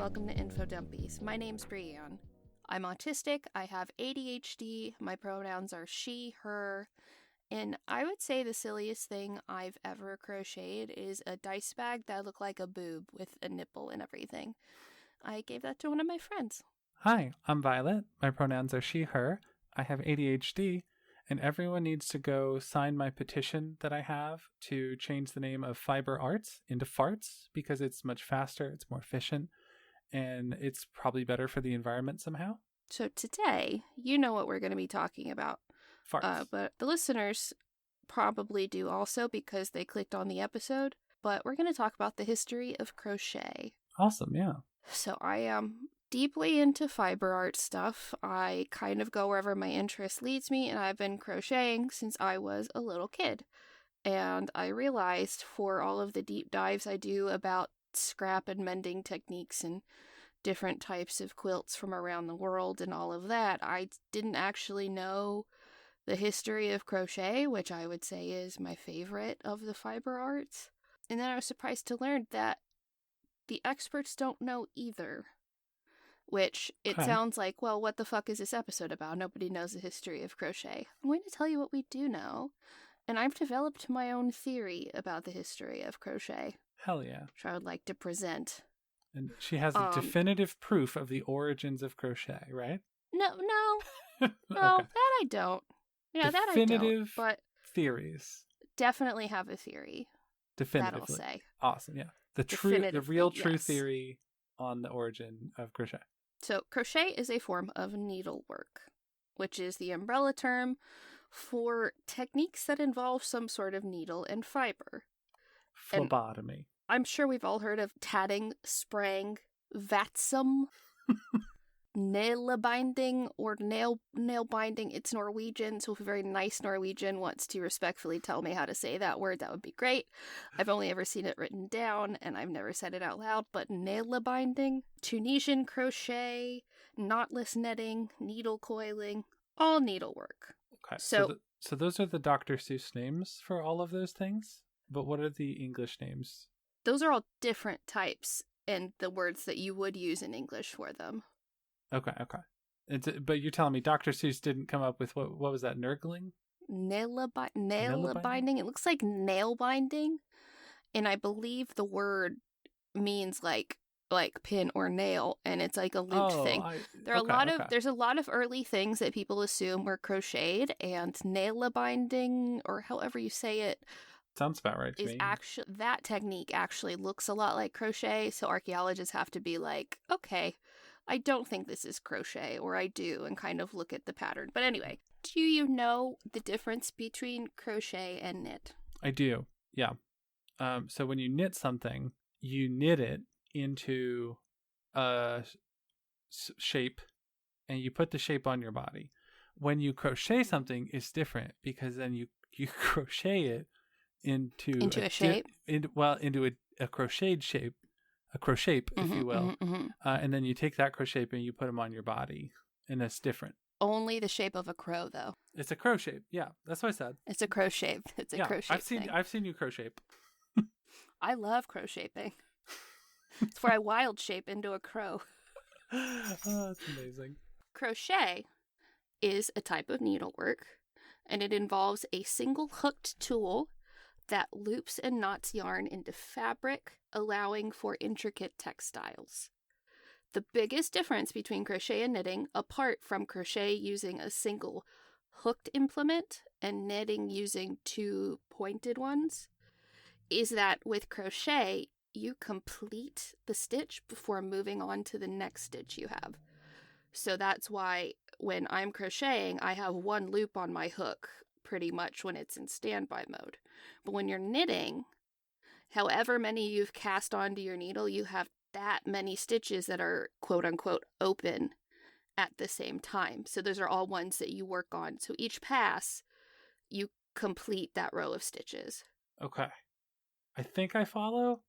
welcome to Infodumpies. My name's Brianne. I'm autistic, I have ADHD, my pronouns are she, her, and I would say the silliest thing I've ever crocheted is a dice bag that looked like a boob with a nipple and everything. I gave that to one of my friends. Hi, I'm Violet. My pronouns are she, her. I have ADHD, and everyone needs to go sign my petition that I have to change the name of fiber arts into farts because it's much faster, it's more efficient, and it's probably better for the environment somehow. So today, you know what we're going to be talking about. Farts. But the listeners probably do also because they clicked on the episode. But we're going to talk about the history of crochet. Awesome, yeah. So I am deeply into fiber art stuff. I kind of go wherever my interest leads me, and I've been crocheting since I was a little kid. And I realized for all of the deep dives I do about scrap and mending techniques and different types of quilts from around the world and all of that, I didn't actually know the history of crochet, which I would say is my favorite of the fiber arts. And then I was surprised to learn that the experts don't know either. Which, it sounds like, well, what the fuck is this episode about? Nobody knows the history of crochet. I'm going to tell you what we do know. And I've developed my own theory about the history of crochet. Hell yeah. Which I would like to present. And she has a definitive proof of the origins of crochet, right? No, Okay. that I don't. Yeah, that I don't. Definitive But theories. Definitely have a theory. Definitively. That I'll say. Awesome, yeah. The real true theory on the origin of crochet. So, crochet is a form of needlework, which is the umbrella term for techniques that involve some sort of needle and fiber. Phlebotomy. I'm sure we've all heard of tatting, spraying, vatsum, nail binding, or nail binding. It's Norwegian, so if a very nice Norwegian wants to respectfully tell me how to say that word, that would be great. I've only ever seen it written down, and I've never said it out loud, but nail binding, Tunisian crochet, knotless netting, needle coiling, all needlework. Okay, so those are the Dr. Seuss names for all of those things, but what are the English names? Those are all different types and the words that you would use in English for them. Okay. But you're telling me Dr. Seuss didn't come up with, what was that, Nurgling? Nail binding? It looks like nail binding. And I believe the word means like pin or nail, and it's like a looped thing. There's a lot of early things that people assume were crocheted, and nail binding, or however you say it, sounds about right to me. That technique actually looks a lot like crochet, so archaeologists have to be like, okay, I don't think this is crochet, or I do, and kind of look at the pattern. But anyway, do you know the difference between crochet and knit? I do, yeah. So when you knit something, you knit it into a shape, and you put the shape on your body. When you crochet something, it's different, because then you crochet it into a shape, into a crocheted shape, a crochet, if you will, and then you take that crochet and you put them on your body, and that's different. Only the shape of a crow, though. It's a crow shape. Yeah, that's what I said. It's a crow shape. It's a crow shape. I've seen you crochet. I love crocheting. It's where I wild shape into a crow. Oh, that's amazing. Crochet is a type of needlework, and it involves a single hooked tool that loops and knots yarn into fabric, allowing for intricate textiles. The biggest difference between crochet and knitting, apart from crochet using a single hooked implement and knitting using two pointed ones, is that with crochet, you complete the stitch before moving on to the next stitch you have. So that's why when I'm crocheting, I have one loop on my hook pretty much when it's in standby mode. But when you're knitting, however many you've cast onto your needle, you have that many stitches that are quote unquote open at the same time. So those are all ones that you work on. So each pass, you complete that row of stitches. Okay. I think I follow.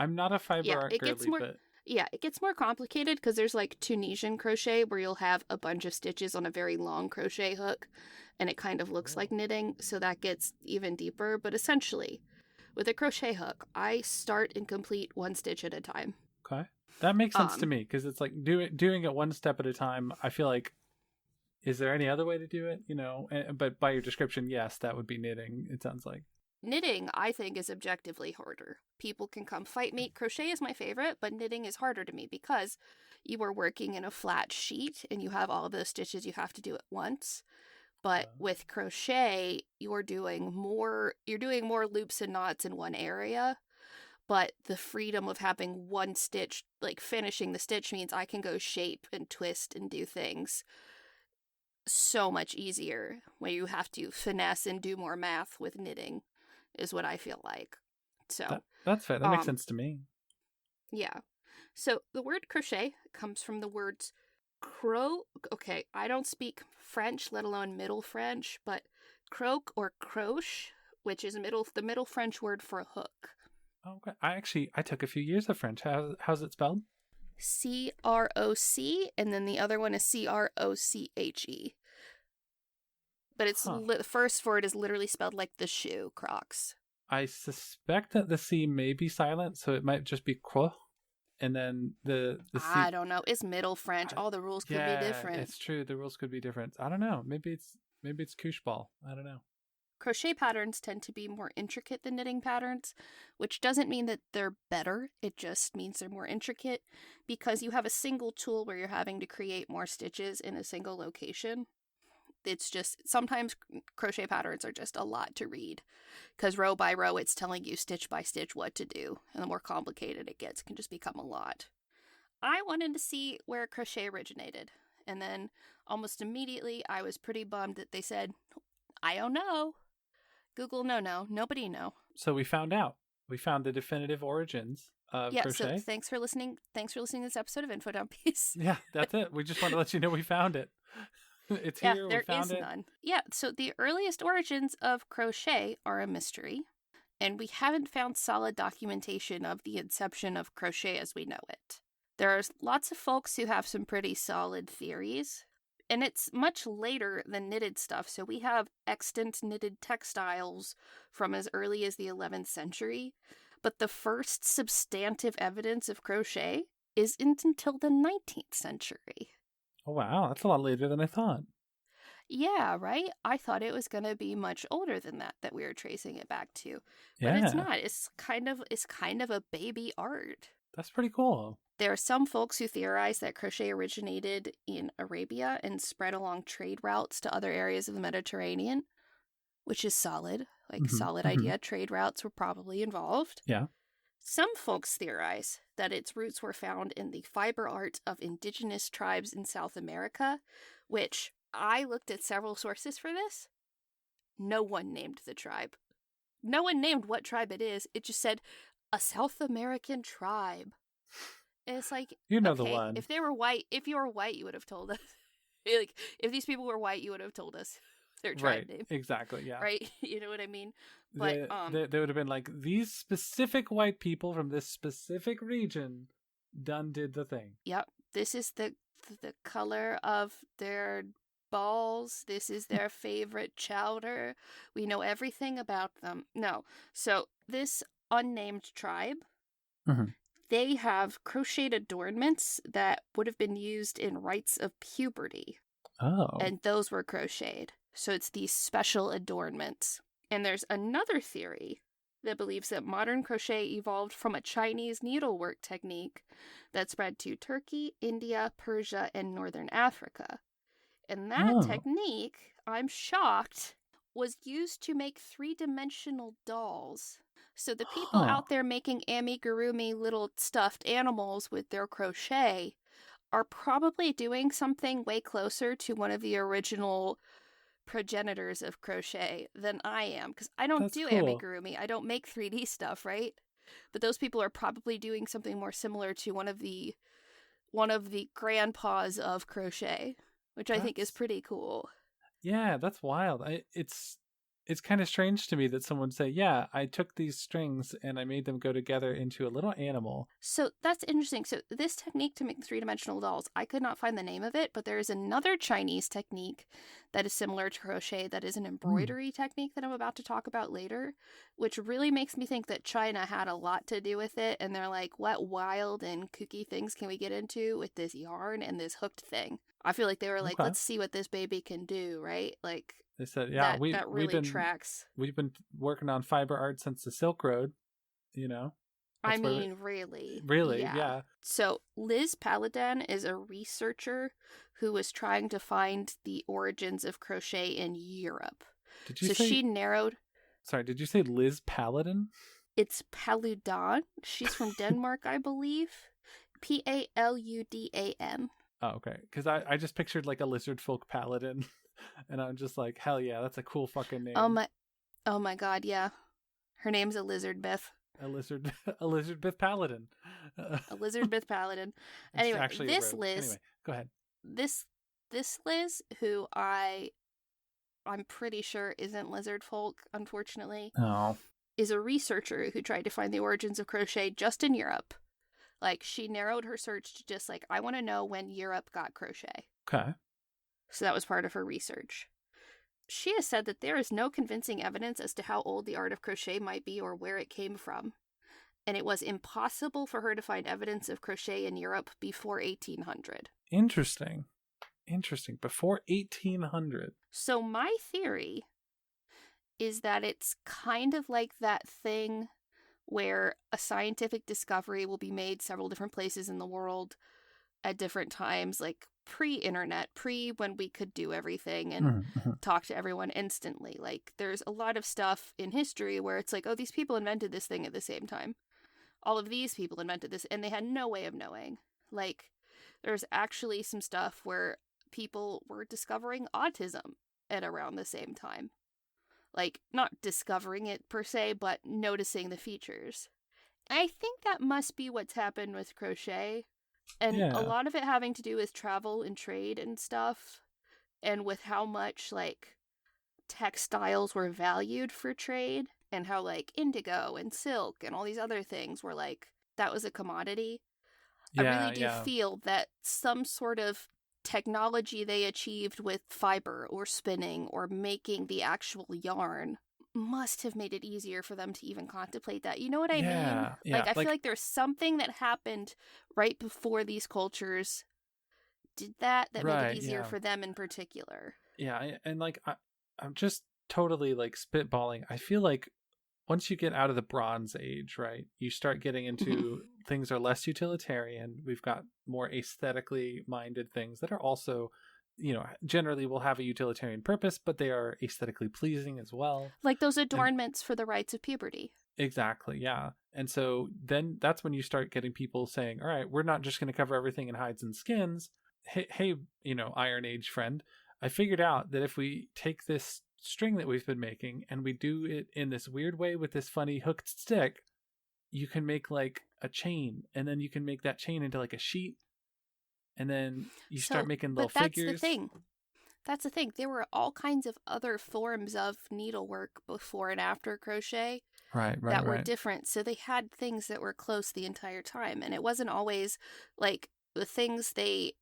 I'm not a fiber art girly, but... Yeah, it gets more complicated because there's like Tunisian crochet where you'll have a bunch of stitches on a very long crochet hook and it kind of looks like knitting, so that gets even deeper. But essentially, with a crochet hook, I start and complete one stitch at a time. Okay. That makes sense to me, because it's like doing it one step at a time. I feel like, is there any other way to do it? But by your description, yes, that would be knitting, it sounds like. Knitting, I think, is objectively harder. People can come fight me. Crochet is my favorite, but knitting is harder to me because you are working in a flat sheet and you have all those stitches you have to do at once. But with crochet, you're doing more loops and knots in one area. But the freedom of having one stitch, like finishing the stitch, means I can go shape and twist and do things so much easier, where you have to finesse and do more math with knitting, is what I feel like. So that's fair. That makes sense to me. Yeah. So the word crochet comes from the words okay, I don't speak French, let alone Middle French, but croc or croche, which is the Middle French word for hook. Okay. I took a few years of French. How's it spelled? C-R-O-C, and then the other one is C-R-O-C-H-E. But it's the first word is literally spelled like the shoe, Crocs. I suspect that the C may be silent, so it might just be croix. And then the C... I don't know. It's Middle French. All the rules could be different. It's true. The rules could be different. I don't know. Maybe it's couche ball. I don't know. Crochet patterns tend to be more intricate than knitting patterns, which doesn't mean that they're better. It just means they're more intricate because you have a single tool where you're having to create more stitches in a single location. It's just, sometimes crochet patterns are just a lot to read because row by row it's telling you stitch by stitch what to do, and the more complicated it gets, it can just become a lot. I wanted to see where crochet originated, and then almost immediately I was pretty bummed that they said, I don't know. Google, no, nobody know. So we found out. We found the definitive origins of crochet. So thanks for listening. Thanks for listening to this episode of Infodumpies. Yeah, that's it. We just want to let you know we found it. It's here. Yeah, there is none. Yeah, so the earliest origins of crochet are a mystery, and we haven't found solid documentation of the inception of crochet as we know it. There are lots of folks who have some pretty solid theories, and it's much later than knitted stuff. So we have extant knitted textiles from as early as the 11th century, but the first substantive evidence of crochet isn't until the 19th century. Oh, wow. That's a lot later than I thought. Yeah, right? I thought it was going to be much older than that we were tracing it back to. But Yeah. it's not. It's kind of a baby art. That's pretty cool. There are some folks who theorize that crochet originated in Arabia and spread along trade routes to other areas of the Mediterranean, which is solid. Solid idea. Trade routes were probably involved. Yeah. Some folks theorize that its roots were found in the fiber art of indigenous tribes in South America, which I looked at several sources for this. No one named the tribe. No one named what tribe it is. It just said, a South American tribe. And it's like, the okay, one. if you were white, you would have told us. Like, if these people were white, you would have told us their tribe name. Exactly, yeah. Right? You know what I mean? But they would have been like, these specific white people from this specific region did the thing. Yep. This is the color of their balls. This is their favorite chowder. We know everything about them. No. So this unnamed tribe, they have crocheted adornments that would have been used in rites of puberty. Oh. And those were crocheted. So it's these special adornments. And there's another theory that believes that modern crochet evolved from a Chinese needlework technique that spread to Turkey, India, Persia, and northern Africa. And that technique, I'm shocked, was used to make three-dimensional dolls. So the people out there making amigurumi little stuffed animals with their crochet are probably doing something way closer to one of the original progenitors of crochet than I am, because I don't do amigurumi. I don't make 3D stuff, right? But those people are probably doing something more similar to one of the grandpas of crochet, which I think is pretty cool. Yeah, that's wild. It's it's kind of strange to me that someone would say, yeah, I took these strings and I made them go together into a little animal. So that's interesting. So this technique to make three-dimensional dolls, I could not find the name of it, but there is another Chinese technique that is similar to crochet that is an embroidery technique that I'm about to talk about later, which really makes me think that China had a lot to do with it. And they're like, what wild and kooky things can we get into with this yarn and this hooked thing? I feel like they were like, let's see what this baby can do, right? Like, they said, yeah, that really tracks. We've been working on fiber art since the Silk Road, you know? I mean, really. Really, yeah. So Liz Paladin is a researcher who was trying to find the origins of crochet in Europe. She narrowed... Sorry, did you say Liz Paladin? It's Paludan. She's from Denmark, I believe. Paludan. Oh, okay. Because I just pictured like a lizard folk paladin. And I'm just like, hell yeah, that's a cool fucking name. Oh my god, yeah. Her name's a lizard Biff. A lizard Biff Paladin. A lizard Biff Paladin. Anyway, this Liz. Anyway, go ahead. This Liz, who I'm pretty sure isn't lizard folk, unfortunately. Oh. Is a researcher who tried to find the origins of crochet just in Europe. Like, she narrowed her search to just like, I want to know when Europe got crochet. Okay. So that was part of her research. She has said that there is no convincing evidence as to how old the art of crochet might be or where it came from. And it was impossible for her to find evidence of crochet in Europe before 1800. Interesting. Before 1800. So my theory is that it's kind of like that thing where a scientific discovery will be made several different places in the world at different times, like pre-internet, when we could do everything and talk to everyone instantly. Like, there's a lot of stuff in history where it's like, oh, these people invented this thing at the same time. All of these people invented this, and they had no way of knowing. Like, there's actually some stuff where people were discovering autism at around the same time. Like, not discovering it per se, but noticing the features. I think that must be what's happened with crochet. And a lot of it having to do with travel and trade and stuff. And with how much, like, textiles were valued for trade. And how, like, indigo and silk and all these other things were, like, that was a commodity. I really do feel that some sort of technology they achieved with fiber or spinning or making the actual yarn must have made it easier for them to even contemplate that. You know what I mean? Yeah. Like, I feel like there's something that happened right before these cultures did that made it easier for them in particular. Yeah, and like I'm just totally like spitballing. I feel like once you get out of the Bronze Age, right, you start getting into things are less utilitarian. We've got more aesthetically minded things that are also, you know, generally will have a utilitarian purpose, but they are aesthetically pleasing as well. Like those adornments for the rites of puberty. Exactly, yeah. And so then that's when you start getting people saying, all right, we're not just going to cover everything in hides and skins. Hey, you know, Iron Age friend, I figured out that if we take this string that we've been making and we do it in this weird way with this funny hooked stick, you can make like a chain, and then you can make that chain into like a sheet, and then you start making little figures. That's the thing. There were all kinds of other forms of needlework before and after crochet that were different. So they had things that were close the entire time, and it wasn't always like the things they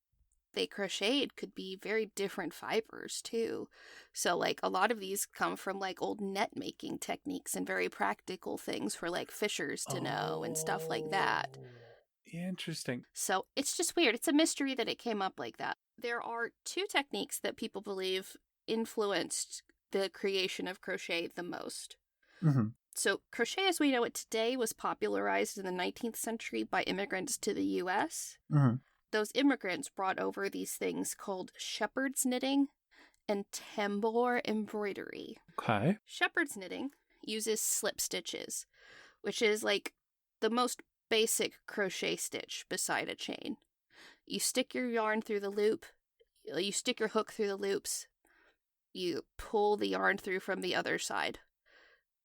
crocheted could be very different fibers too. So like a lot of these come from like old net making techniques and very practical things for like fishers to know and stuff like that. Interesting. So it's just weird. It's a mystery that it came up like that. There are two techniques that people believe influenced the creation of crochet the most. Mm-hmm. So crochet as we know it today was popularized in the 19th century by immigrants to the U.S. Mm-hmm. Those immigrants brought over these things called shepherd's knitting and tambour embroidery. Okay. Shepherd's knitting uses slip stitches, which is like the most basic crochet stitch beside a chain. You stick your yarn through the loop, you stick your hook through the loops, you pull the yarn through from the other side,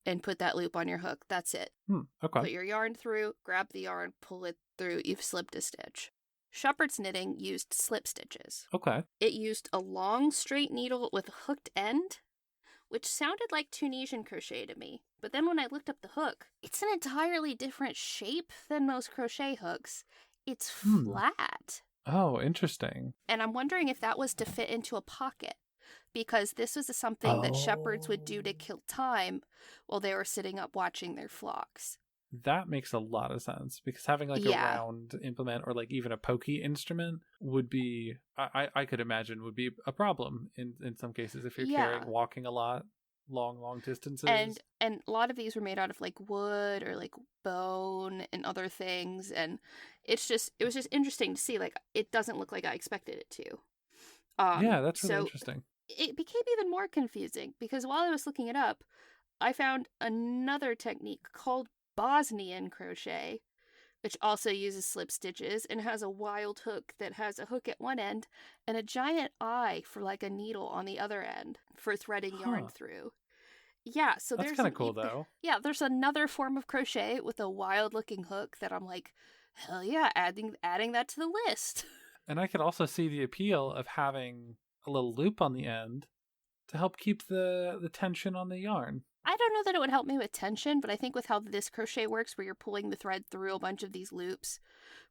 and put that loop on your hook. That's it. Okay. Put your yarn through, grab the yarn, pull it through, you've slipped a stitch. Shepherd's knitting used slip stitches. Okay. It used a long straight needle with a hooked end which sounded like Tunisian crochet to me. But then when I looked up the hook, it's an entirely different shape than most crochet hooks. It's flat. Oh, interesting. And I'm wondering if that was to fit into a pocket, because this was something that shepherds would do to kill time while they were sitting up watching their flocks. That makes a lot of sense, because having like a round implement or like even a pokey instrument would be, I could imagine, would be a problem in some cases if you're walking a lot, long distances. And a lot of these were made out of like wood or like bone and other things, and it was just interesting to see. Like, it doesn't look like I expected it to. That's really interesting. It became even more confusing because while I was looking it up, I found another technique called Bosnian crochet, which also uses slip stitches and has a wild hook that has a hook at one end and a giant eye for like a needle on the other end for threading yarn through. Yeah, so that's kind of cool though. Yeah, there's another form of crochet with a wild looking hook that I'm like, hell yeah, adding that to the list. And I could also see the appeal of having a little loop on the end to help keep the tension on the yarn. I don't know that it would help me with tension, but I think with how this crochet works, where you're pulling the thread through a bunch of these loops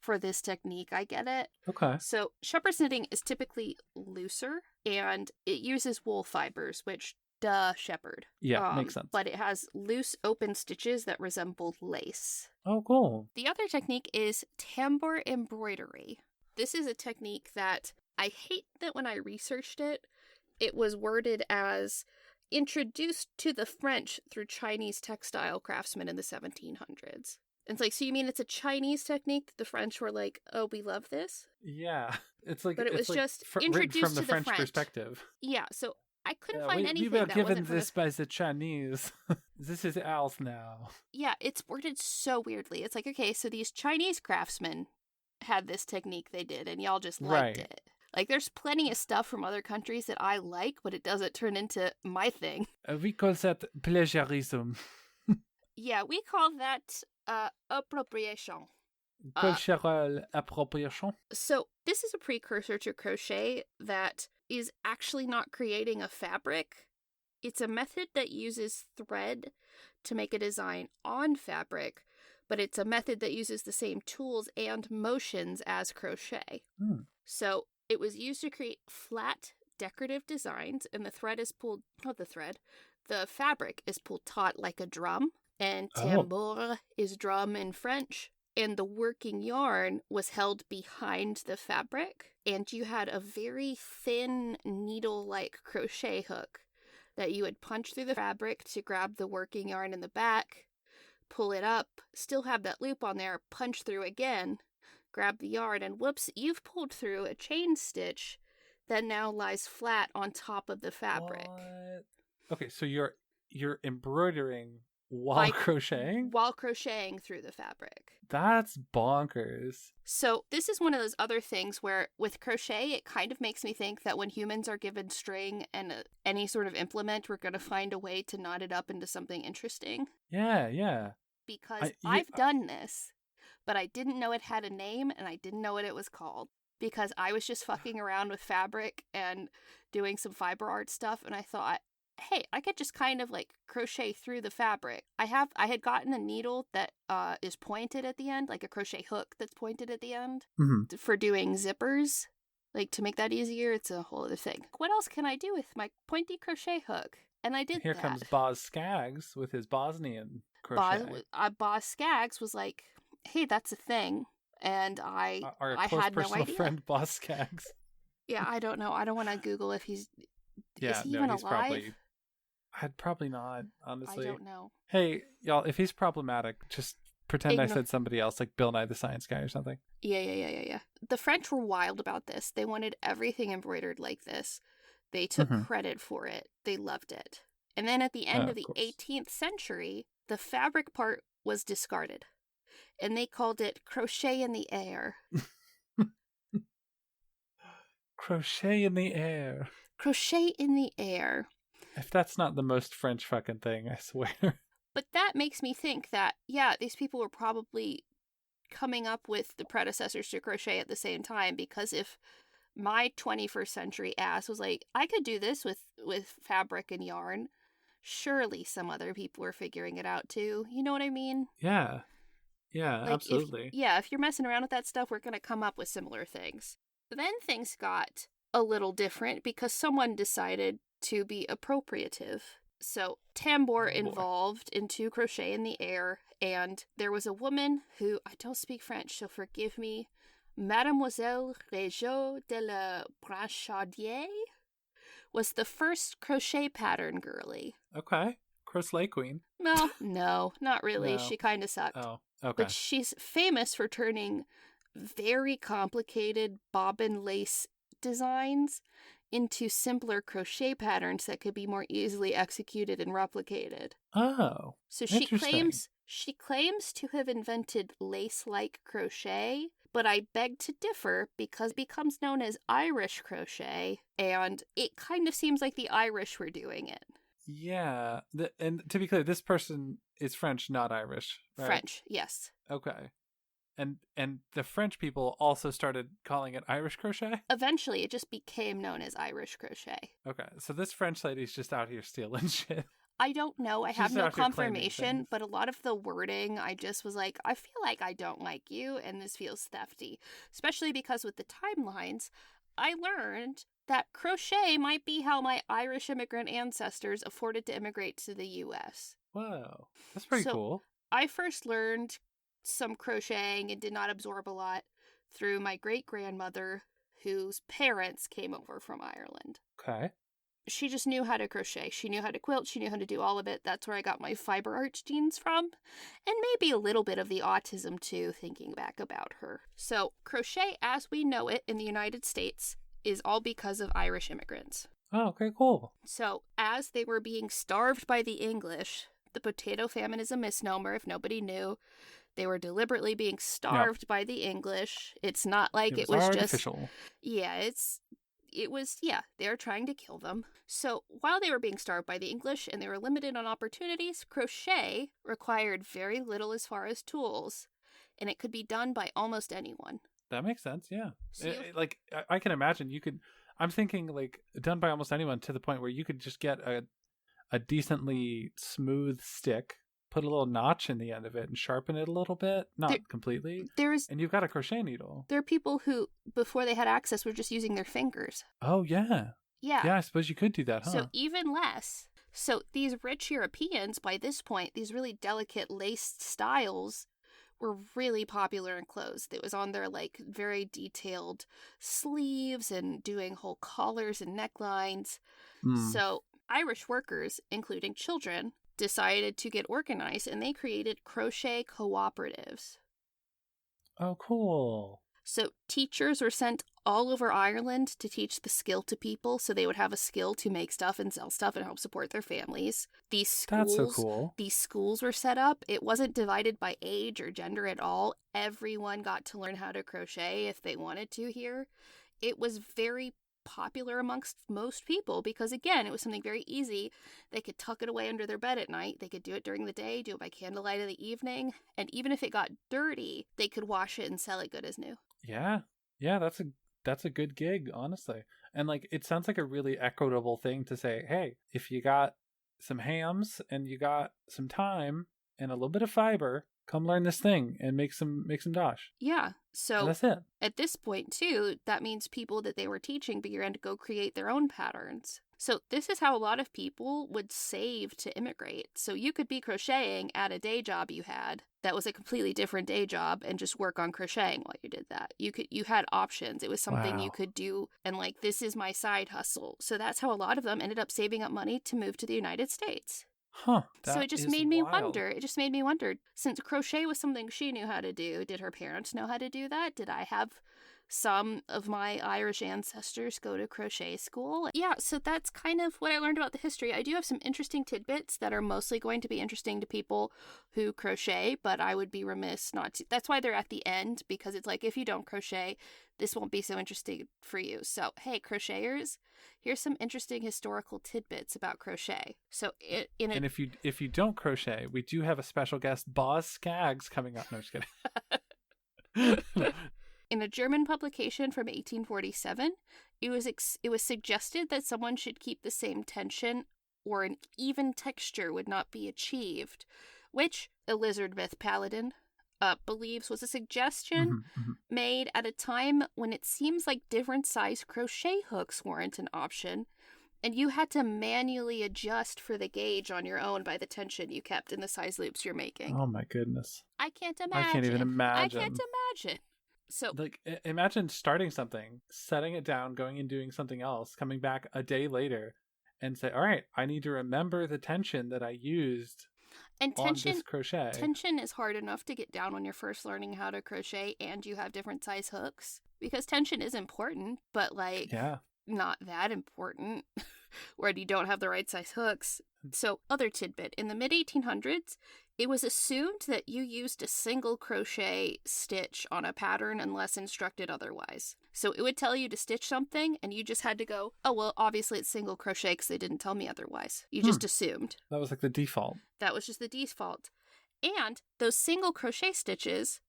for this technique, I get it. Okay. So shepherd's knitting is typically looser, and it uses wool fibers, which, duh, shepherd. Yeah, makes sense. But it has loose open stitches that resemble lace. Oh, cool. The other technique is Tambour Embroidery. This is a technique that I hate that when I researched it, it was worded as introduced to the French through Chinese textile craftsmen in the 1700s. It's like, so you mean it's a Chinese technique that the French were like, oh, we love this? Yeah. It's like, but it was like just introduced from the to French the French perspective. Yeah, so I couldn't find anything we were that given wasn't this by the Chinese. This is ours now. Yeah, it's worded so weirdly. It's like, okay, so these Chinese craftsmen had this technique they did, and y'all just liked it. Like, there's plenty of stuff from other countries that I like, but it doesn't turn into my thing. We call that plagiarism. Yeah, we call that appropriation. Cultural appropriation. So this is a precursor to crochet that is actually not creating a fabric. It's a method that uses thread to make a design on fabric, but it's a method that uses the same tools and motions as crochet. So it was used to create flat, decorative designs, and the fabric is pulled taut like a drum, and tambour is drum in French, and the working yarn was held behind the fabric, and you had a very thin needle-like crochet hook that you would punch through the fabric to grab the working yarn in the back, pull it up, still have that loop on there, punch through again, grab the yarn, and whoops, you've pulled through a chain stitch that now lies flat on top of the fabric. What? Okay, so you're embroidering while crocheting? While crocheting through the fabric. That's bonkers. So this is one of those other things where with crochet, it kind of makes me think that when humans are given string and any sort of implement, we're going to find a way to knot it up into something interesting. Yeah. Because I've done this, but I didn't know it had a name, and I didn't know what it was called, because I was just fucking around with fabric and doing some fiber art stuff, and I thought, hey, I could just kind of like crochet through the fabric. I had gotten a needle that is pointed at the end, like a crochet hook that's pointed at the end for doing zippers. Like, to make that easier, it's a whole other thing. What else can I do with my pointy crochet hook? And I did Here that. comes Boz Skaggs with his Bosnian crochet. Boz Skaggs was like, hey, that's a thing. And I had no idea. Friend Boz Skaggs. Yeah, I don't know. I don't want to Google if he's... Yeah, is he even he's alive? I'd probably not, honestly. I don't know. Hey, y'all, if he's problematic, just pretend I said somebody else, like Bill Nye the Science Guy or something. Yeah. The French were wild about this. They wanted everything embroidered like this. They took credit for it. They loved it. And then at the end of the 18th century, the fabric part was discarded. And they called it crochet in the air. Crochet in the air. Crochet in the air. If that's not the most French fucking thing, I swear. But that makes me think that, yeah, these people were probably coming up with the predecessors to crochet at the same time, because if my 21st century ass was like, I could do this with fabric and yarn, surely some other people were figuring it out too. You know what I mean? Yeah. Yeah, Like, absolutely. if you're messing around with that stuff, we're going to come up with similar things. Then things got a little different because someone decided to be appropriative. So, tambour involved into crochet in the air, and there was a woman who, I don't speak French, so forgive me, Mademoiselle Régeau de la Branchaudière, was the first crochet pattern girly. Okay. Crochet Queen. No, not really. No. She kind of sucked. Oh, okay. But she's famous for turning very complicated bobbin lace designs into simpler crochet patterns that could be more easily executed and replicated. Oh, so interesting. she claims to have invented lace-like crochet, but I beg to differ because it becomes known as Irish crochet, and it kind of seems like the Irish were doing it. Yeah, and to be clear, this person is French, not Irish, right? French, yes. Okay. And the French people also started calling it Irish crochet? Eventually, it just became known as Irish crochet. Okay, so this French lady's just out here stealing shit. I don't know. I have She's no out here claiming confirmation, things. but a lot of the wording, I just was like, I feel like I don't like you, and this feels thefty. Especially because with the timelines, I learned that crochet might be how my Irish immigrant ancestors afforded to immigrate to the U.S. Whoa, that's pretty cool. I first learned some crocheting and did not absorb a lot through my great-grandmother, whose parents came over from Ireland. Okay. She just knew how to crochet. She knew how to quilt. She knew how to do all of it. That's where I got my fiber arts genes from. And maybe a little bit of the autism too, thinking back about her. So, crochet as we know it in the United States is all because of Irish immigrants. Oh, okay, cool. So, as they were being starved by the English, the potato famine is a misnomer if nobody knew. They were deliberately being starved by the English. It's not like it was artificial. Just... Yeah, they were trying to kill them. So while they were being starved by the English and they were limited on opportunities, crochet required very little as far as tools, and it could be done by almost anyone. That makes sense, yeah. So like, I can imagine you could, I'm thinking like done by almost anyone to the point where you could just get a decently smooth stick, put a little notch in the end of it and sharpen it a little bit. Not completely. And you've got a crochet needle. There are people who, before they had access, were just using their fingers. Oh, yeah. Yeah. Yeah, I suppose you could do that, huh? So even less. So these rich Europeans, by this point, these really delicate laced styles were really popular in clothes. It was on their, like, very detailed sleeves and doing whole collars and necklines. So Irish workers, including children, decided to get organized, and they created crochet cooperatives. Oh, cool. So teachers were sent all over Ireland to teach the skill to people, so they would have a skill to make stuff and sell stuff and help support their families. That's so cool. These schools were set up. It wasn't divided by age or gender at all. Everyone got to learn how to crochet if they wanted to here. It was very popular amongst most people because, again, it was something very easy. They could tuck it away under their bed at night. They could do it during the day, do it by candlelight in the evening, and even if it got dirty, they could wash it and sell it good as new. Yeah, that's a good gig, honestly. And like, it sounds like a really equitable thing to say, hey, if you got some hams and you got some time and a little bit of fiber, come learn this thing and make some dosh. Yeah. So and that's it. At this point, too, that means people that they were teaching began to go create their own patterns. So this is how a lot of people would save to immigrate. So you could be crocheting at a day job you had that was a completely different day job and just work on crocheting while you did that. You had options. It was something you could do, and like, this is my side hustle. So that's how a lot of them ended up saving up money to move to the United States. Huh. So it just made me wonder. It just made me wonder, since crochet was something she knew how to do, did her parents know how to do that? Did I have some of my Irish ancestors go to crochet school? Yeah, so that's kind of what I learned about the history. I do have some interesting tidbits that are mostly going to be interesting to people who crochet, but I would be remiss not to. That's why they're at the end, because it's like, if you don't crochet, this won't be so interesting for you. So, hey, crocheters, here's some interesting historical tidbits about crochet. So, and if you don't crochet, we do have a special guest, Boz Skaggs, coming up. No, just kidding. In a German publication from 1847, it was suggested that someone should keep the same tension or an even texture would not be achieved, which a lizard myth paladin believes was a suggestion made at a time when it seems like different size crochet hooks weren't an option, and you had to manually adjust for the gauge on your own by the tension you kept in the size loops you're making. Oh my goodness. I can't imagine. I can't even imagine. I can't imagine. So, like, imagine starting something, setting it down, going and doing something else, coming back a day later and say, all right, I need to remember the tension that I used and on this crochet. Tension is hard enough to get down when you're first learning how to crochet and you have different size hooks, because tension is important, but like not that important when you don't have the right size hooks. So, other tidbit, in the mid-1800s, it was assumed that you used a single crochet stitch on a pattern unless instructed otherwise. So it would tell you to stitch something, and you just had to go, oh, well, obviously it's single crochet because they didn't tell me otherwise. You just assumed. That was like the default. That was just the default. And those single crochet stitches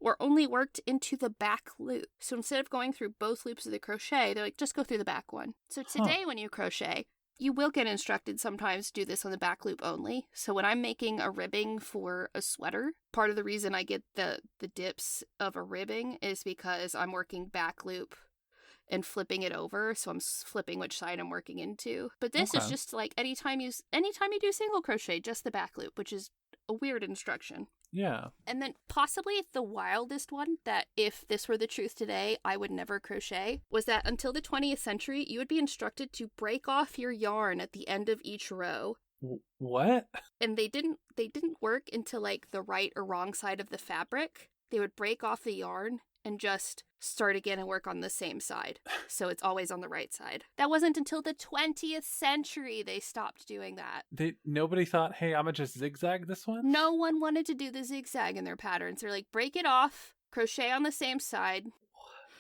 were only worked into the back loop. So instead of going through both loops of the crochet, they're like, just go through the back one. So today when you crochet, you will get instructed sometimes to do this on the back loop only. So when I'm making a ribbing for a sweater, part of the reason I get the dips of a ribbing is because I'm working back loop and flipping it over. So I'm flipping which side I'm working into. But this is just like anytime you do single crochet, just the back loop, which is a weird instruction. Yeah. And then possibly the wildest one that, if this were the truth today, I would never crochet, was that until the 20th century, you would be instructed to break off your yarn at the end of each row. What? And they didn't work until like the right or wrong side of the fabric. They would break off the yarn and just start again and work on the same side. So it's always on the right side. That wasn't until the 20th century they stopped doing that. Nobody thought, hey, I'm going to just zigzag this one? No one wanted to do the zigzag in their patterns. They're like, break it off, crochet on the same side.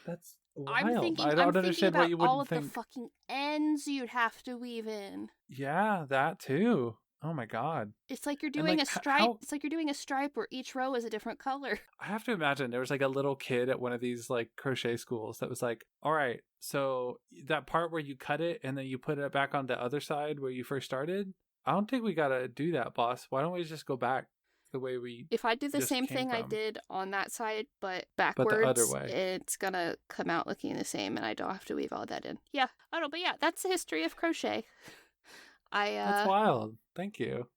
That's wild. I'm thinking understand about what you wouldn't all of think. the fucking ends you'd have to weave in. Yeah, that too. Oh my god. It's like you're doing a stripe. It's like you're doing a stripe where each row is a different color. I have to imagine there was like a little kid at one of these like crochet schools that was like, all right, so that part where you cut it and then you put it back on the other side where you first started, I don't think we gotta do that, boss. Why don't we just go back the way we If I do the same thing I did on that side but backwards, but the other way, it's gonna come out looking the same and I don't have to weave all that in. Yeah, I don't know, but yeah, that's the history of crochet. That's wild. Thank you.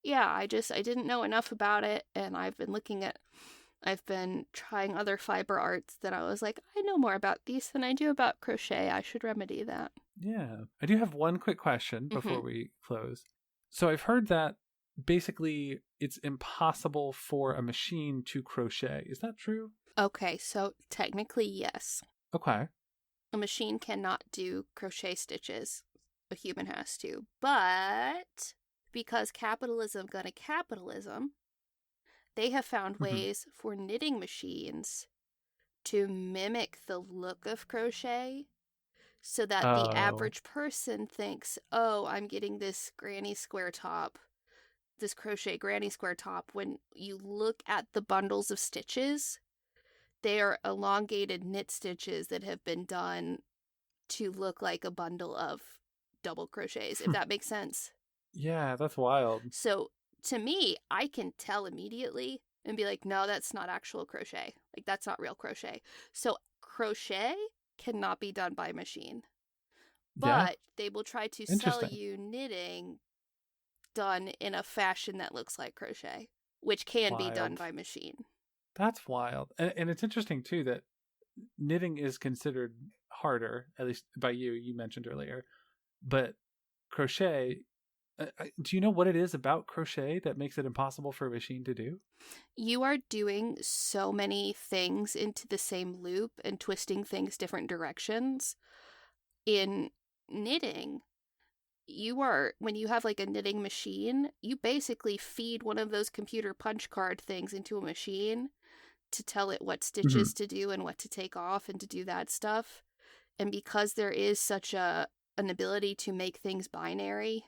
Yeah, I didn't know enough about it, and I've been trying other fiber arts that I was like, I know more about these than I do about crochet. I should remedy that. Yeah. I do have one quick question before we close. So I've heard that basically it's impossible for a machine to crochet. Is that true? Okay, so technically, yes. Okay. A machine cannot do crochet stitches. A human has to. But because capitalism gonna capitalism, they have found ways for knitting machines to mimic the look of crochet so that the average person thinks, oh, I'm getting this granny square top, this crochet granny square top. When you look at the bundles of stitches, they are elongated knit stitches that have been done to look like a bundle of double crochets, if that makes sense. Yeah, that's wild. So to me, I can tell immediately and be like, no, that's not actual crochet. Like, that's not real crochet. So crochet cannot be done by machine. But they will try to sell you knitting done in a fashion that looks like crochet, which can be done by machine. That's wild. And it's interesting, too, that knitting is considered harder, at least by you mentioned earlier. But crochet, do you know what it is about crochet that makes it impossible for a machine to do? You are doing so many things into the same loop and twisting things different directions. In knitting, when you have like a knitting machine, you basically feed one of those computer punch card things into a machine to tell it what stitches to do and what to take off and to do that stuff. And because there is such an ability to make things binary,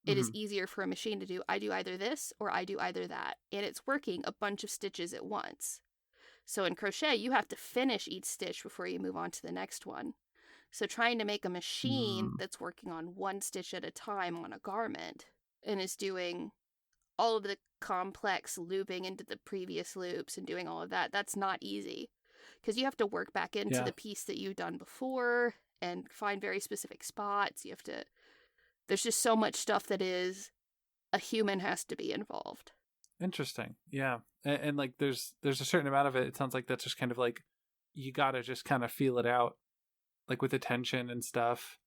it is easier for a machine to do, I do either this or I do either that. And it's working a bunch of stitches at once. So in crochet, you have to finish each stitch before you move on to the next one. So trying to make a machine that's working on one stitch at a time on a garment and is doing all of the complex looping into the previous loops and doing all of that, that's not easy. Because you have to work back into the piece that you've done before and find very specific spots. You have to, there's just so much stuff that is, a human has to be involved. Interesting. Yeah. And like there's a certain amount of it sounds like that's just kind of like you gotta just kind of feel it out, like with the tension and stuff.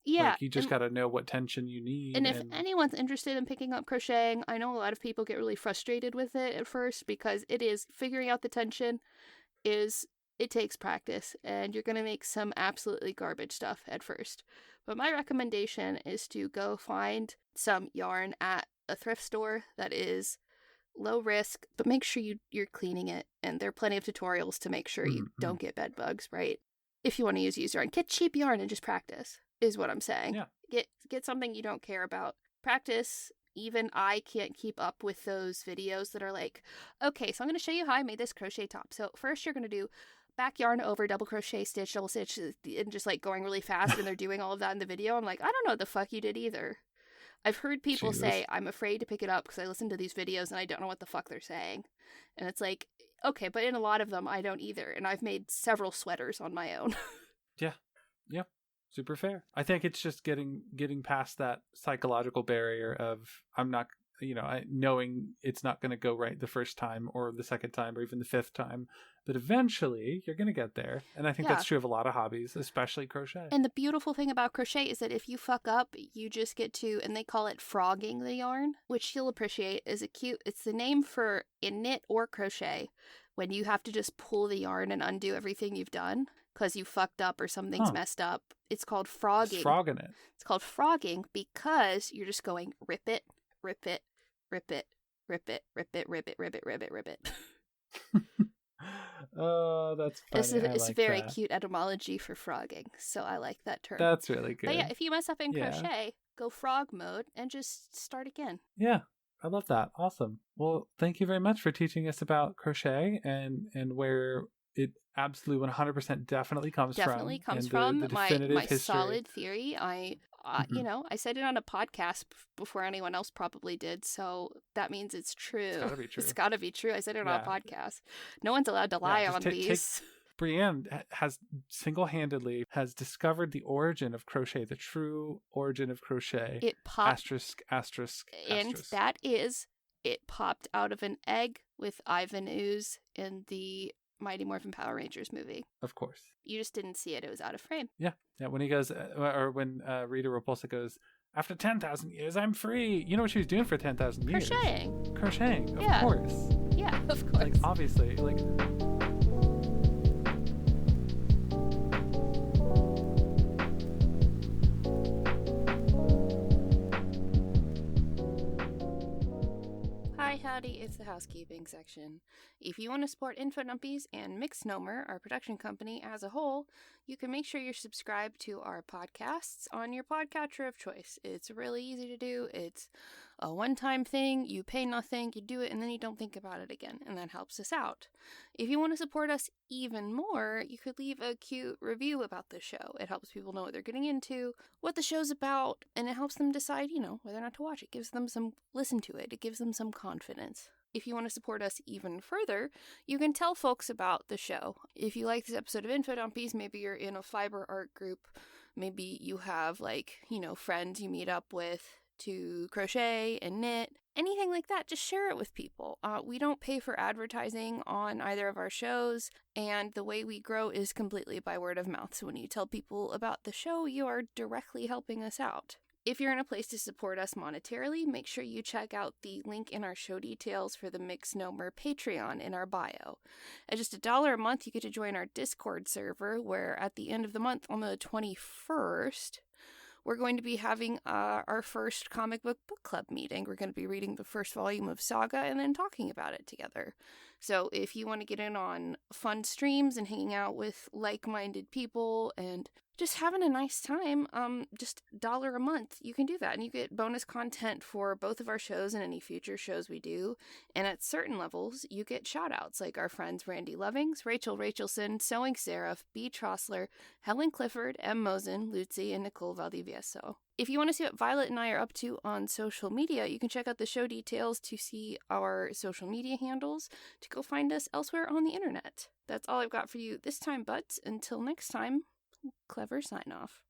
Yeah. Like you just gotta know what tension you need. And if anyone's interested in picking up crocheting, I know a lot of people get really frustrated with it at first because it is figuring out the tension it takes practice, and you're going to make some absolutely garbage stuff at first. But my recommendation is to go find some yarn at a thrift store that is low risk, but make sure you're cleaning it. And there are plenty of tutorials to make sure you don't get bed bugs, right? If you want to use used yarn, get cheap yarn and just practice, is what I'm saying. Yeah. Get something you don't care about. Practice. Even I can't keep up with those videos that are like, okay, so I'm going to show you how I made this crochet top. So first you're going to do back yarn over, double crochet stitch, double stitch, and just like going really fast, and they're doing all of that in the video. I'm like, I don't know what the fuck you did either. I've heard people say, I'm afraid to pick it up because I listen to these videos and I don't know what the fuck they're saying. And it's like, okay, but in a lot of them, I don't either. And I've made several sweaters on my own. Yeah. Yeah. Super fair. I think it's just getting past that psychological barrier of I'm not, knowing it's not going to go right the first time or the second time or even the fifth time. But eventually you're going to get there. And I think that's true of a lot of hobbies, especially crochet. And the beautiful thing about crochet is that if you fuck up, you just get to, and they call it frogging the yarn, which you'll appreciate is it's the name for in knit or crochet when you have to just pull the yarn and undo everything you've done because you fucked up or something's messed up. It's called frogging. Just frogging it. It's called frogging because you're just going rip it, rip it, rip it, rip it, rip it, rip it, rip it, rip it, rip it. Oh, that's funny. It's like very cute etymology for frogging, so I like that term. That's really good. But yeah, if you mess up in crochet, go frog mode and just start again. Yeah, I love that. Awesome. Well, thank you very much for teaching us about crochet and where it absolutely 100% definitely comes from. Definitely comes from my solid theory. I said it on a podcast before anyone else probably did, so that means it's true. It's gotta be true. It's gotta be true. I said it on a podcast. No one's allowed to lie on these. Brianne has single-handedly discovered the origin of crochet, the true origin of crochet. It popped and that is it popped out of an egg with Ivan Ooze in the Mighty Morphin Power Rangers movie. Of course. You just didn't see it. It was out of frame. Yeah. Yeah. When he goes, or when Rita Repulsa goes, after 10,000 years, I'm free. You know what she was doing for 10,000 years? Crocheting. Of course. Yeah, of course. Like, obviously. Like. Hi, howdy, it's the housekeeping section. If you want to support Infodumpies and Mixnomer, our production company, as a whole, you can make sure you're subscribed to our podcasts on your podcatcher of choice. It's really easy to do. It's a one-time thing. You pay nothing, you do it, and then you don't think about it again, and that helps us out. If you want to support us even more, you could leave a cute review about the show. It helps people know what they're getting into, what the show's about, and it helps them decide, whether or not to watch it. It gives them listen to it. It gives them some confidence. If you want to support us even further, you can tell folks about the show. If you like this episode of Infodumpies, maybe you're in a fiber art group, maybe you have friends you meet up with to crochet and knit, anything like that, just share it with people. We don't pay for advertising on either of our shows, and the way we grow is completely by word of mouth. So when you tell people about the show, you are directly helping us out. If you're in a place to support us monetarily, make sure you check out the link in our show details for the Mixnomer Patreon in our bio. At just $1 a month, you get to join our Discord server, where at the end of the month, on the 21st, we're going to be having our first comic book club meeting. We're going to be reading the first volume of Saga and then talking about it together. So if you want to get in on fun streams and hanging out with like-minded people and just having a nice time, just $1 a month, you can do that. And you get bonus content for both of our shows and any future shows we do. And at certain levels, you get shout-outs like our friends Randy Lovings, Rachel Rachelson, Sewing Seraph, B. Trossler, Helen Clifford, M. Mosen, Lucy, and Nicole Valdivieso. If you want to see what Violet and I are up to on social media, you can check out the show details to see our social media handles, to go find us elsewhere on the internet. That's all I've got for you this time, but until next time, clever sign off.